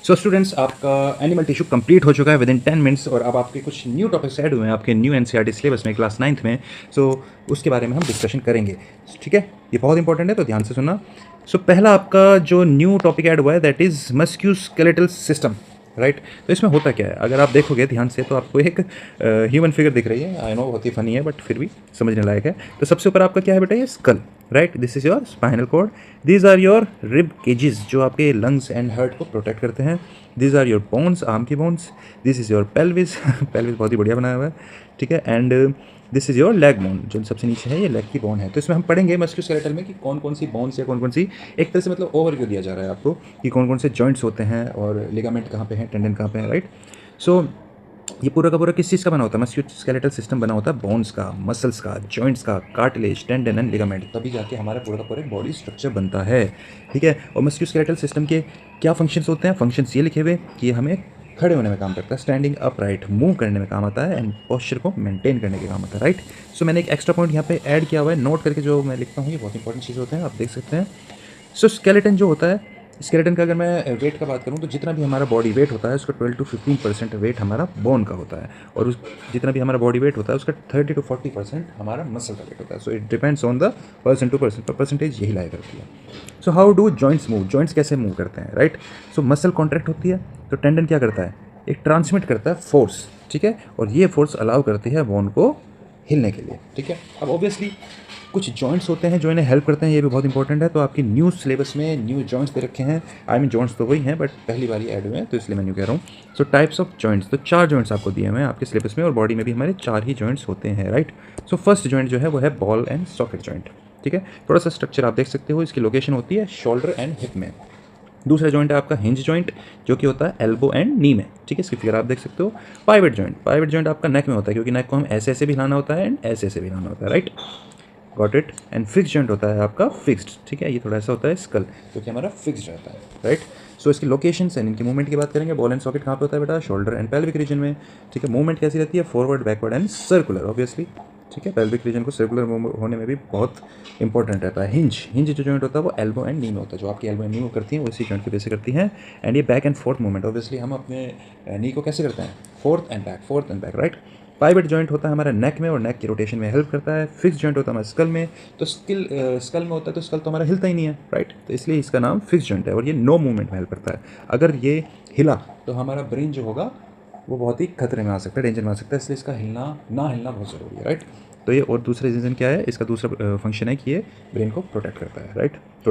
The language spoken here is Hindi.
सो स्टूडेंट्स, आपका एनिमल टिश्यू कंप्लीट हो चुका है विद इन 10 मिनट्स और अब आपके कुछ न्यू टॉपिक्स ऐड हुए हैं आपके न्यू एनसीईआरटी सिलेबस में क्लास 9th में। सो उसके बारे में हम डिस्कशन करेंगे। ठीक है, ये बहुत इंपॉर्टेंट है तो ध्यान से सुनना। सो पहला आपका जो न्यू टॉपिक ऐड हुआ है दैट इज़ मस्क्यूस्केलेटल सिस्टम, राइट। तो इसमें होता क्या है, अगर आप देखोगे ध्यान से तो आपको एक ह्यूमन फिगर दिख रही है। आई नो बहुत ही फनी है बट फिर भी समझने लायक है। तो सबसे ऊपर आपका क्या है बेटा, ये skull, right. This is your spinal cord, these are your rib cages जो आपके लंग्स एंड हार्ट को प्रोटेक्ट करते हैं। These are your bones, arm की bones. This is your pelvis pelvis बहुत ही बढ़िया बनाया हुआ है, ठीक है। And this is your leg bone, जो सबसे नीचे है ये लेग की बोन है। तो इसमें हम पढ़ेंगे मस्क्यूस्केलेटल में कि कौन कौन सी बोन्स या कौन कौन सी, एक तरह से मतलब ओवरव्यू दिया जा रहा है आपको कि कौन कौन से जॉइंट्स होते हैं और लिगामेंट कहाँ पे हैं, टेंडन कहाँ पे है, राइट। सो ये पूरा का पूरा किस चीज़ का बना होता है, मस्क्यूस्केलेटल सिस्टम बना होता है बोन्स का, मसल्स का, जॉइंट्स का, कार्टिलेज, टेंडन एंड लिगामेंट, तभी जाके हमारा पूरा का पूरा बॉडी स्ट्रक्चर बनता है, ठीक है। और मस्क्यूस्केलेटल सिस्टम के क्या फंक्शंस होते हैं, फंक्शंस ये लिखे हुए कि हमें खड़े होने में काम करता है, स्टैंडिंग अप राइट, मूव करने में काम आता है एंड पोस्चर को मेंटेन करने के काम आता है, राइट। सो मैंने एक एक्स्ट्रा पॉइंट यहाँ पे ऐड किया हुआ है, नोट करके जो मैं लिखता हूँ ये बहुत इंपॉर्टेंट चीज़ होते हैं, आप देख सकते हैं। सो स्केलेटन जो होता है, स्केलेटन का अगर मैं वेट का बात करूँ तो जितना भी हमारा बॉडी वेट होता है उसका 12 to 15% वेट हमारा बोन का होता है, और उस जितना भी हमारा बॉडी वेट होता है उसका 30 to 40% हमारा मसल का वेट होता है। So it depends on the person to person, पर परसेंटेज यही लाया करती है। So how do joints move, joints कैसे मूव करते हैं, राइट। सो मसल कॉन्ट्रैक्ट होती है तो टेंडन क्या करता है, एक ट्रांसमिट करता है फोर्स, ठीक है, और ये फोर्स अलाउ करती है बोन को हिलने के लिए, ठीक है। अब ऑब्वियसली कुछ जॉइंट्स होते हैं जो इन्हें हेल्प करते हैं, ये भी बहुत इंपॉर्टेंट है। तो आपकी न्यू सिलेबस में न्यू जॉइंट्स दे रखे हैं, आई मीन जॉइंट्स तो वही हैं बट पहली बार ऐड हुए हैं तो इसलिए मैं न्यू कह रहा हूँ। सो टाइप्स ऑफ जॉइंट्स, तो 4 जॉइंट्स आपको दिए हुए हैं आपके सिलेबस में, और बॉडी में भी हमारे 4 ही जॉइंट्स होते हैं, राइट। सो फर्स्ट जॉइंट जो है वो है बॉल एंड सॉकेट जॉइंट, ठीक है। थोड़ा सा स्ट्रक्चर आप देख सकते हो, इसकी लोकेशन होती है शोल्डर एंड हिप में। दूसरा जॉइंट है आपका हिंज जॉइंट जो कि होता है एल्बो एंड नी में, ठीक है, इसकी फिगर आप देख सकते हो। पाइवेट जॉइंट, पाइवेट जॉइंट आपका नेक में होता है क्योंकि नेक को हम ऐसे ऐसे भी हिलाना होता है एंड ऐसे ऐसे भी हिलाना होता है, right, got it. And fix joint होता है आपका फिक्स्ड, ठीक है, ये थोड़ा ऐसा होता है स्कल जो कि हमारा फिक्स्ड रहता है, राइट। सो इसकी लोकेशंस एंड इनकी मूवमेंट की बात करेंगे। बॉल एंड सॉकेट कहाँ पे होता है बेटा, शोल्डर एंड पेल्विक रीजन में, ठीक है। मूवमेंट कैसी रहती है, forward, backward and circular, obviously, ठीक है। पेल्विक रीजन को सर्कुलर होने में भी बहुत इंपॉर्टेंट रहता है। हिंज, हिंज जो जॉइंट होता है वो एल्बो एंड नी में होता है, जो आपकी एल्बो एंड नी मूव करती हैं वो इसी जॉइंट की बेस से करती हैं। एंड ये back and forth movement, obviously हम अपने नी को कैसे करते हैं, forth and back, forth and back, right. Pivot joint होता है हमारा नेक में और नेक की रोटेशन में हेल्प करता है। फिक्स जॉइंट होता है हमारा स्कल में, तो स्कल में होता है तो स्कल तो हमारा हिलता ही नहीं है, राइट, तो इसलिए इसका नाम फिक्स जॉइंट है और ये नो मूवमेंट में हेल्प करता है। अगर ये हिला तो हमारा ब्रेन जो होगा वो बहुत ही खतरे में आ सकता है, डेंजर में आ सकता है, इसलिए इसका हिलना ना हिलना बहुत ज़रूरी है, राइट। तो ये और दूसरा रीज़न क्या है, इसका दूसरा फंक्शन है कि ये ब्रेन को प्रोटेक्ट करता है, राइट। तो